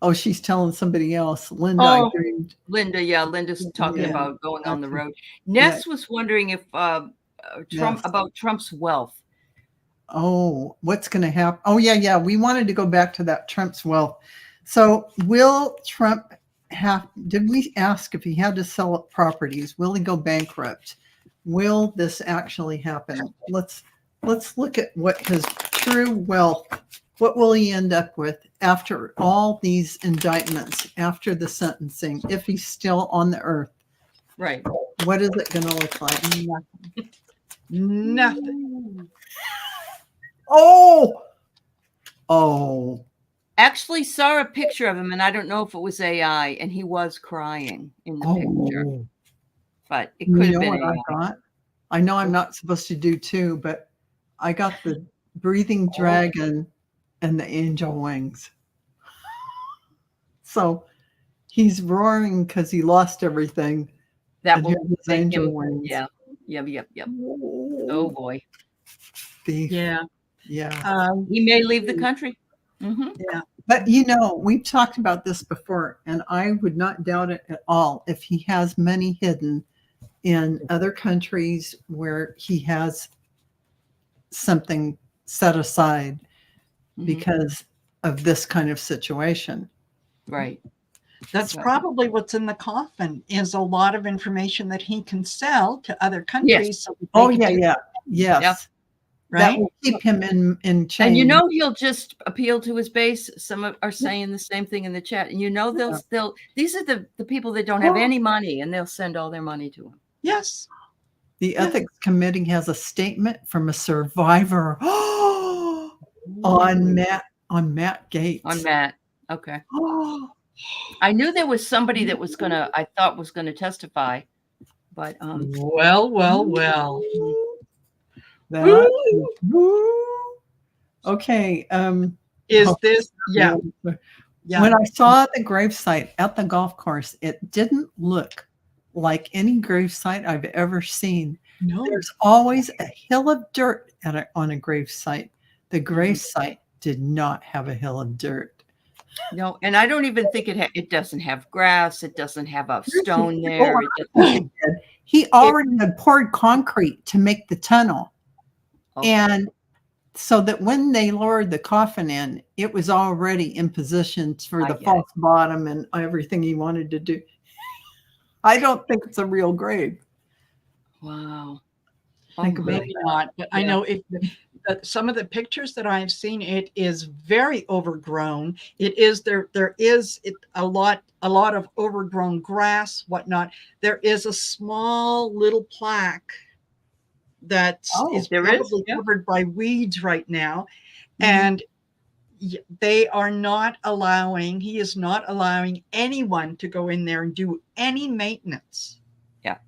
oh, she's telling somebody else. Linda, Oh. I dreamed. Linda, Linda's talking Yeah, about going on the exactly. road. Ness was wondering if about Trump's wealth. Oh, what's going to happen? Oh, yeah. We wanted to go back to that Trump's wealth. So will Trump did we ask if he had to sell properties? Will he go bankrupt? Will this actually happen? Let's look at what his true wealth, what will he end up with after all these indictments, after the sentencing, if he's still on the earth? Right. What is it going to look like? Nothing. Oh. Actually saw a picture of him, and I don't know if it was AI, and he was crying in the picture. But it could have been what AI. I got? I know I'm not supposed to do two, but I got the breathing dragon and the angel wings. So he's roaring because he lost everything. That will his angel him, wings. Yeah. Yep. Oh boy. Yeah. He may leave the country. Yeah. But we've talked about this before, and I would not doubt it at all if he has money hidden in other countries where he has something set aside because of this kind of situation. Right. That's probably what's in the coffin, is a lot of information that he can sell to other countries. Yes. Yes. Right. That will keep him in chains. And he'll just appeal to his base. Some are saying the same thing in the chat. And they'll these are the people that don't have any money, and they'll send all their money to him. Yes. The ethics committee has a statement from a survivor on Matt Gaetz. On Matt. Okay. I knew there was somebody that I thought was gonna testify, but well. Okay. Is this When I saw the gravesite at the golf course, it didn't look like any gravesite I've ever seen. No. There's always a hill of dirt on a gravesite. The gravesite did not have a hill of dirt. No, and I don't even think it doesn't have grass. It doesn't have a stone there. He already had poured concrete to make the tunnel. Okay. And so that when they lowered the coffin in, it was already in position for the false bottom and everything he wanted to do. I don't think it's a real grave. Wow. Maybe not, but I know some of the pictures that I've seen, it is very overgrown. It is there is a lot of overgrown grass, whatnot. There is a small little plaque that is probably covered by weeds right now. And he is not allowing anyone to go in there and do any maintenance. Yeah.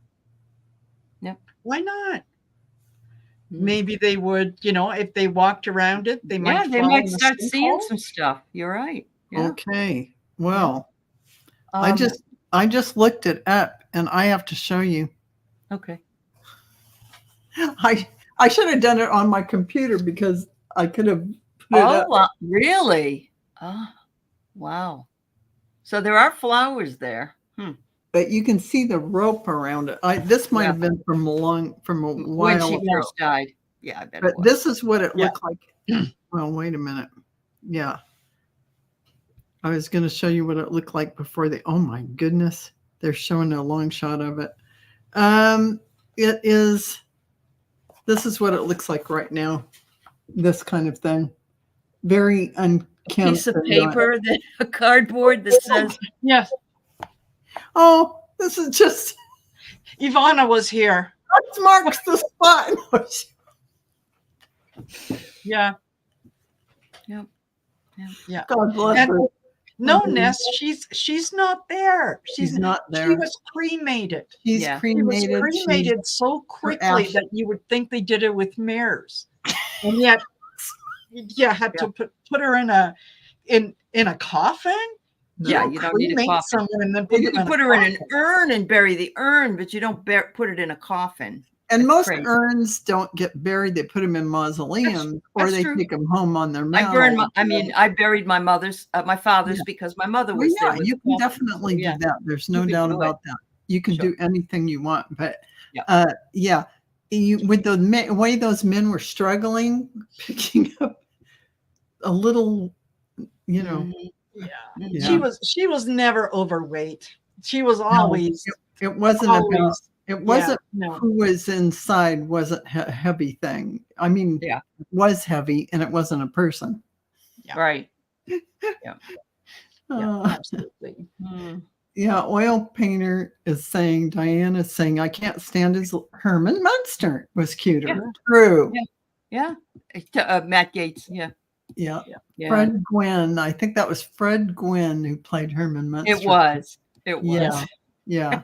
Yep. Why not? Maybe they would, if they walked around it, they might start seeing some stuff. You're right. Yeah. Okay. Well, I just looked it up, and I have to show you. Okay. I should have done it on my computer because I could have put it up. Wow. Really? Oh, wow. So there are flowers there. But you can see the rope around it. This might have been from a while when she first died. Yeah, I bet. But this is what it looked like. Well, wait a minute. Yeah. I was going to show you what it looked like before oh my goodness. They're showing a long shot of it. This is what it looks like right now. This kind of thing. Very unkempt. A piece of paper, a cardboard that says, yes. Oh, this is just. Ivana was here. That marks the spot. Yeah. Yep. Yeah. God bless And her. no, Ness, she's not there. She's not there. She was cremated. She's Yeah. She was cremated. cremated so quickly ash- that you would think they did it with mirrors. And yet you had to put her in a coffin. Yeah, you don't need a cremate coffin. someone and then You can put her in an urn and bury the urn, but you don't put it in a coffin. And That's most crazy. urns don't get buried. They put them in mausoleums, or that's they true. take them home on their I mount. burned. I buried my father's because my mother was there. You can definitely do that. There's no doubt about that. You can do anything you want, but with the way those men were struggling, picking up a little, She was never overweight. She was always. It wasn't about. It wasn't no. who was inside wasn't a heavy thing. I mean, it was heavy, and it wasn't a person. Yeah. Right. Absolutely. Yeah, oil painter is saying, Diana's saying, I can't stand his Herman Munster was cuter. Yeah. True. Yeah. Matt Gates. Yeah. Fred Gwynn. I think that was Fred Gwynn who played Herman Munster. It was. Yeah.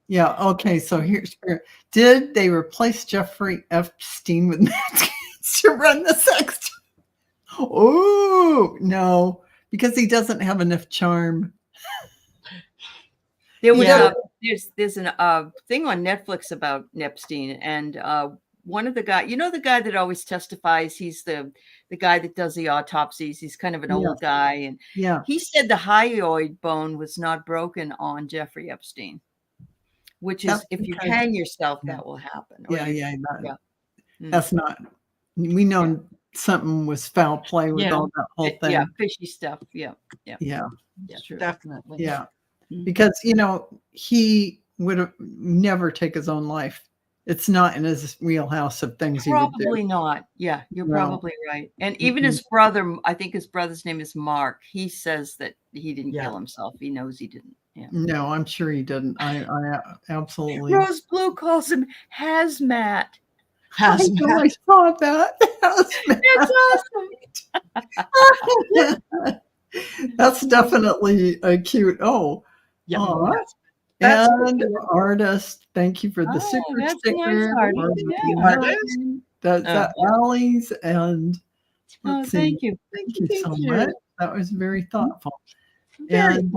Yeah. Okay. So here's, did they replace Jeffrey Epstein with Matt Gates to run the sex? Oh, no, because he doesn't have enough charm. There was there's an thing on Netflix about Epstein, and one of the guy, the guy that always testifies, he's the guy that does the autopsies. He's kind of an old guy, and he said the hyoid bone was not broken on Jeffrey Epstein, which is if you hang yourself, that will happen. That's not. We know something was foul play with all that whole thing. Yeah, fishy stuff. Yeah, true. Definitely. Yeah. Because, he would have never take his own life. It's not in his wheelhouse of things he would do. Probably not. Yeah, you're probably right. And even his brother, I think his brother's name is Mark. He says that he didn't kill himself. He knows he didn't. Yeah. No, I'm sure he didn't. I absolutely. Rose Blue calls him Hazmat. I saw that. It's awesome. That's definitely a cute. Oh. Yeah. And artist, thank you for the sticker. That's Allie's, and thank you. Thank you so much. That was very thoughtful. And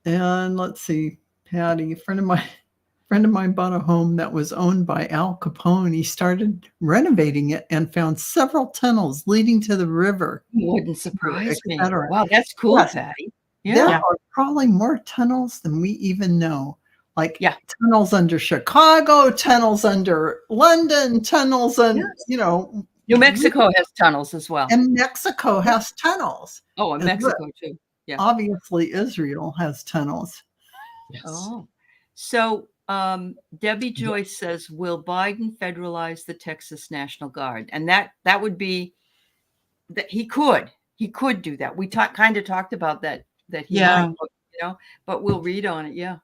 and let's see, Patty, a friend of mine bought a home that was owned by Al Capone. He started renovating it and found several tunnels leading to the river. Wouldn't surprise me. Wow, that's cool, Patty. There are probably more tunnels than we even know. Like tunnels under Chicago, tunnels under London, tunnels under, New Mexico has tunnels as well. And Mexico has tunnels. Oh, and Mexico too. Yeah. Obviously, Israel has tunnels. Yes. Oh. So Debbie Joyce says, will Biden federalize the Texas National Guard? And that would be that he could do that. We kind of talked about that he might, but we'll read on it. Yeah.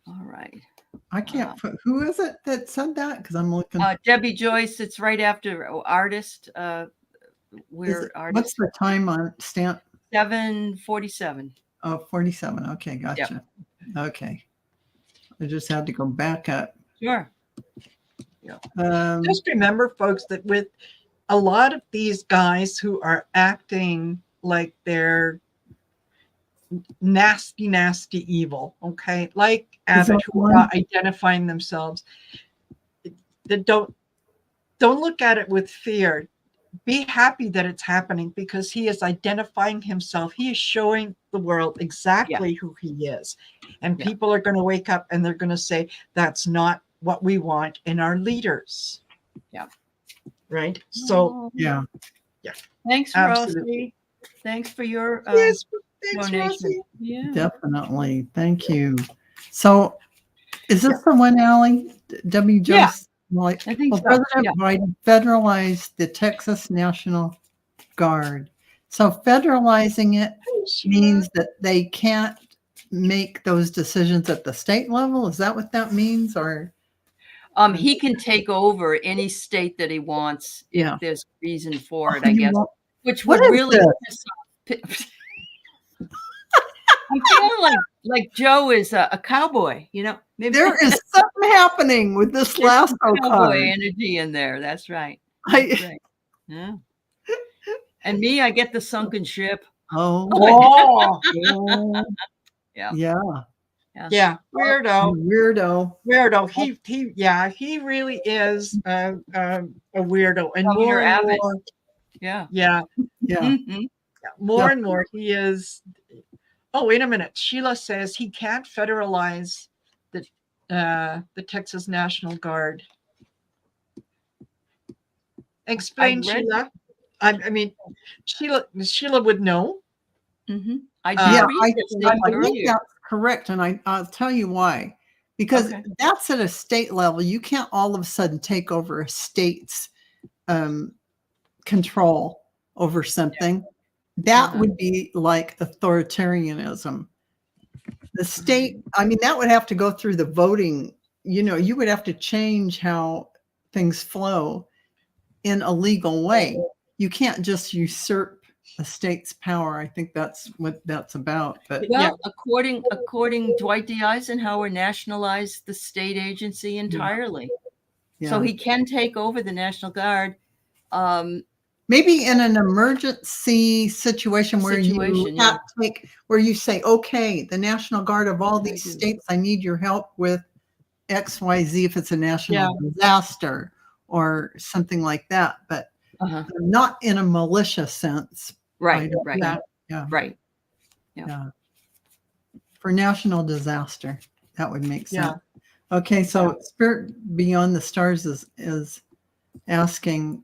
All right. I can't put, who is it that said that? Because I'm looking. Debbie Joyce. It's right after artist. We're artist. What's the time on stamp? 7:47. Oh, 47. Okay, gotcha. Yep. Okay. I just had to go back up. Sure. Yeah. Just remember, folks, that with a lot of these guys who are acting like they're nasty evil, okay, like Abbott, who are identifying themselves, that don't look at it with fear. Be happy that it's happening, because he is identifying himself. He is showing the world exactly who he is, and people are going to wake up and they're going to say, that's not what we want in our leaders. Right. So Thanks, Rosie. Thanks for your donation. Yeah, definitely. Thank you. So is this the one, Allie? W. Joyce? I think so. President Biden federalized the Texas National Guard. So federalizing it means that they can't make those decisions at the state level? Is that what that means? Or he can take over any state that he wants Yeah. if there's reason for it, Oh, I you guess. won't- Which What would is really this? piss off. I'm feeling like Joe is a cowboy, you know. Maybe There is something happening with this there's last some cowboy card. energy in there. That's right. That's right. Yeah. And me, I get the sunken ship. Oh, Oh, Yeah. yeah. yeah, weirdo. Weirdo. He really is a weirdo, and Governor more and Abbott. more, Yeah. Yeah. Mhm. more and more he is. Oh, wait a minute. Sheila says he can't federalize the Texas National Guard. Explain, Sheila. I mean, Sheila would know. Mhm. I Yeah, did read this thing I think earlier. that's correct, and I'll tell you why. Because Okay. that's at a state level. You can't all of a sudden take over a state's control over something. That would be like authoritarianism. The state, I mean, that would have to go through the voting. You know, you would have to change how things flow in a legal way. You can't just usurp a state's power. I think that's what that's about. But Well, according Dwight D. Eisenhower nationalized the state agency entirely. So he can take over the National Guard. Maybe in an emergency situation where you have to where you say, okay, the National Guard of all these states, I need your help with XYZ if it's a national disaster or something like that, but not in a militia sense. Right. For national disaster, that would make sense. Okay, so Spirit Beyond the Stars is asking,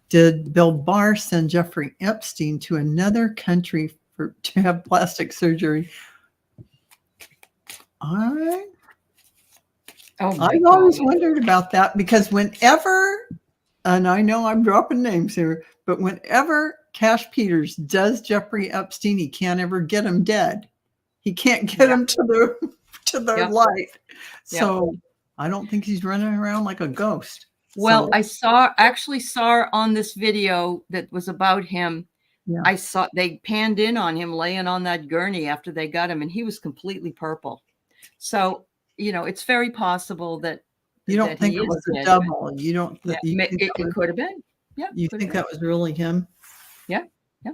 did Bill Barr send Jeffrey Epstein to another country to have plastic surgery? I've always wondered about that because whenever, and I know I'm dropping names here, but whenever Cash Peters does Jeffrey Epstein, he can't ever get him dead. He can't get him to the light. So I don't think he's running around like a ghost. Well, I actually saw on this video that was about him. I saw they panned in on him laying on that gurney after they got him, and he was completely purple. So, you know, it's very possible that you don't think it was a double. You don't. It could have been. Yeah. You think that was really him? Yeah. Yeah.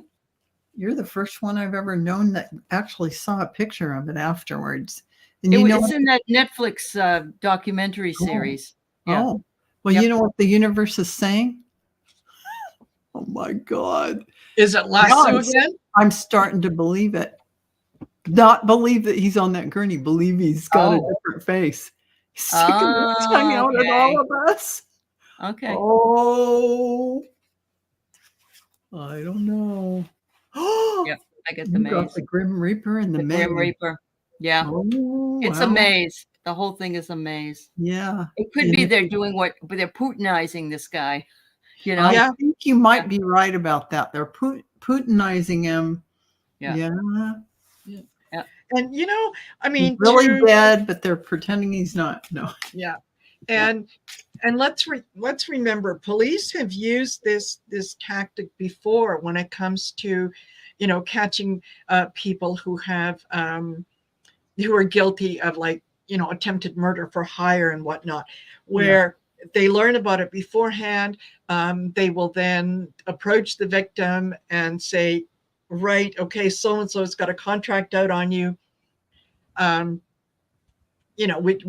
You're the first one I've ever known that actually saw a picture of it afterwards. And it's in that Netflix documentary series. Oh. Well, you know what the universe is saying? Oh my God. Is it lasso again? I'm starting to believe it. Not believe that he's on that gurney. Believe he's got a different face. He's sticking his tongue out at all of us. Okay. Oh. I don't know. Yeah, I get the maze. Got the Grim Reaper and the maze. Grim Reaper. Yeah. Oh, it's a maze. The whole thing is a maze. Yeah. It could be they're doing but they're Putinizing this guy. You know? I think you might be right about that. They're Putinizing him. Yeah. And, you know, I mean, he's really dead, but they're pretending he's not. No. Yeah. And let's remember, police have used this tactic before when it comes to, you know, catching people who have who are guilty of, like, you know, attempted murder for hire and whatnot, where they learn about it beforehand. They will then approach the victim and say, right, okay, so-and-so has got a contract out on you. You know, they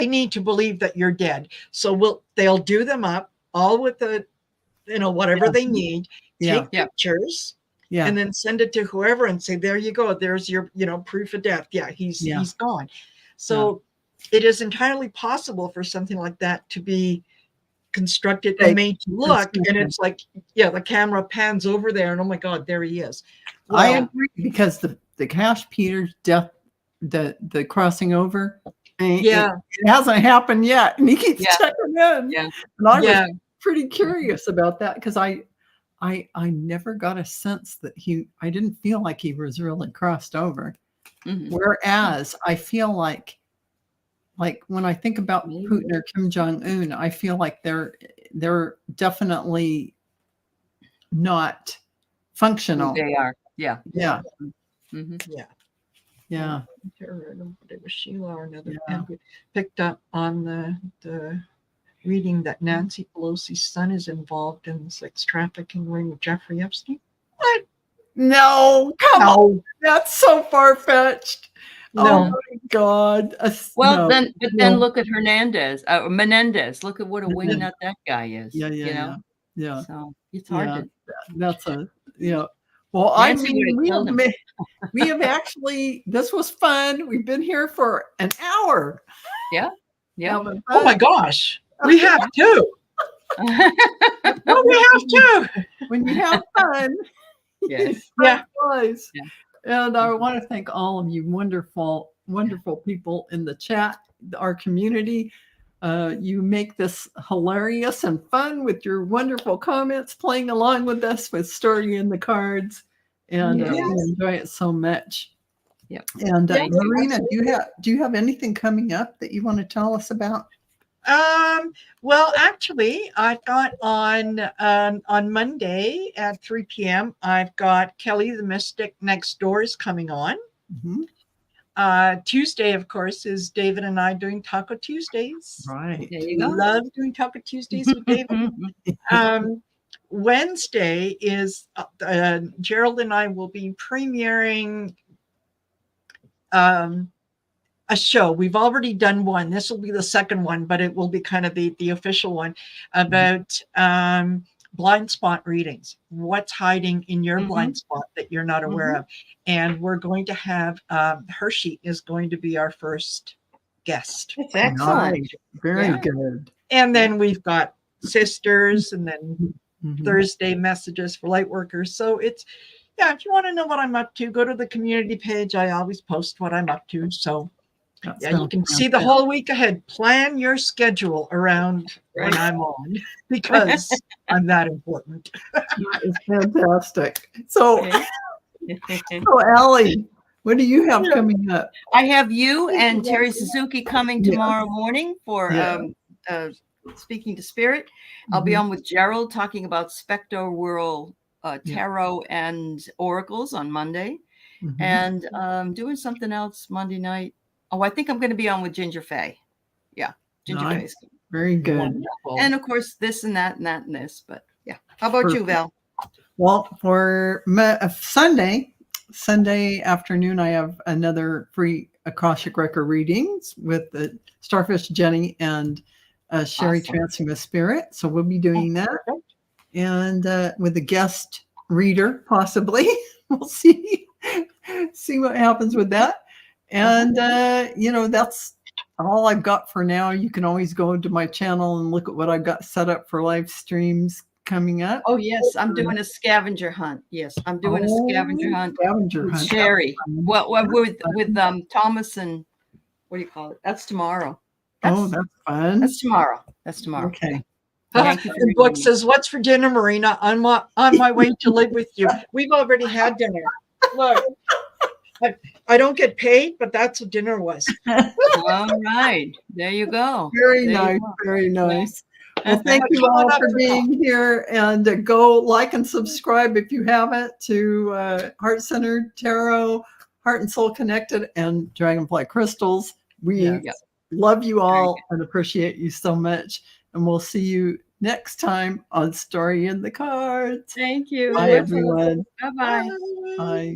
need to believe that you're dead. So they'll do them up all with the, you know, whatever they need, take pictures, and then send it to whoever and say, there you go. There's your, you know, proof of death. Yeah, he's gone. So it is entirely possible for something like that to be constructed and made to look, and it's like, the camera pans over there and oh my God, there he is. Well, I agree, because the Cash Peters death, the crossing over, it hasn't happened yet, and he keeps checking in. And I was pretty curious about that because I I never got a sense that I didn't feel like he was really crossed over. Whereas I feel like when I think about Putin or Kim Jong-un, I feel like they're definitely not functional. They are. Yeah. Yeah. Yeah. Yeah. It was Sheila or another who picked up on the reading that Nancy Pelosi's son is involved in the sex trafficking ring with Jeffrey Epstein. What? No, come on. That's so far-fetched. No. Oh my God. Well, then look at Menendez. Look at what a wingnut that guy is. Yeah. So it's hard to. Well, Nancy we have actually, this was fun. We've been here for an hour. Yeah. Oh my gosh. We have to. Well, we have to. When you have fun. Yes. Yeah. And I want to thank all of you wonderful, wonderful people in the chat, our community. You make this hilarious and fun with your wonderful comments, playing along with us with Story in the Cards. And we enjoy it so much. Yep. And Marina, do you have anything coming up that you want to tell us about? Well, actually, I've got on Monday at 3 p.m. I've got Kelly the Mystic Next Door is coming on. Tuesday, of course, is David and I doing Taco Tuesdays. Right. There you go. Love doing Taco Tuesdays with David. Wednesday is Gerald and I will be premiering a show. We've already done one. This will be the second one, but it will be kind of the official one about blind spot readings. What's hiding in your blind spot that you're not aware of? And we're going to have Hershey is going to be our first guest. That's excellent. Nice. Very good. And then we've got sisters, and then Thursday messages for light workers. So it's if you want to know what I'm up to, go to the community page. I always post what I'm up to. So you can see the whole week ahead. Plan your schedule around when I'm on, because I'm that important. That is fantastic. So Allie, what do you have coming up? I have you and Terry Suzuki coming tomorrow morning for Speaking to Spirit. I'll be on with Gerald talking about Specto World Tarot and Oracles on Monday. And doing something else Monday night. Oh, I think I'm going to be on with Ginger Faye. Yeah, Ginger Faye. Very good. Wonderful. And of course, this and that and that and this. But yeah, how about you, Val? Well, for Sunday afternoon, I have another free Akashic Record readings with the Starfish Jenny and Sherry Trancing with Spirit. So we'll be doing that. And with a guest reader, possibly. We'll see what happens with that. And, that's all I've got for now. You can always go to my channel and look at what I've got set up for live streams coming up. Oh, yes. I'm doing a scavenger hunt. Yes, I'm doing a scavenger hunt. With Sherry. Well, with Thomas and what do you call it? That's tomorrow. That's fun. That's tomorrow. Okay. And Book says, "What's for dinner, Marina? On my way to live with you." We've already had dinner. Look, I don't get paid, but that's what dinner was. All right, there you go. Very nice. Well, thank you all for being here, and go like and subscribe if you haven't to Heart Centered Tarot, Heart and Soul Connected, and Dragonfly Crystals. We love you all and appreciate you so much. And we'll see you next time on Story in the Cards. Thank you. Bye, everyone. Bye-bye. Bye.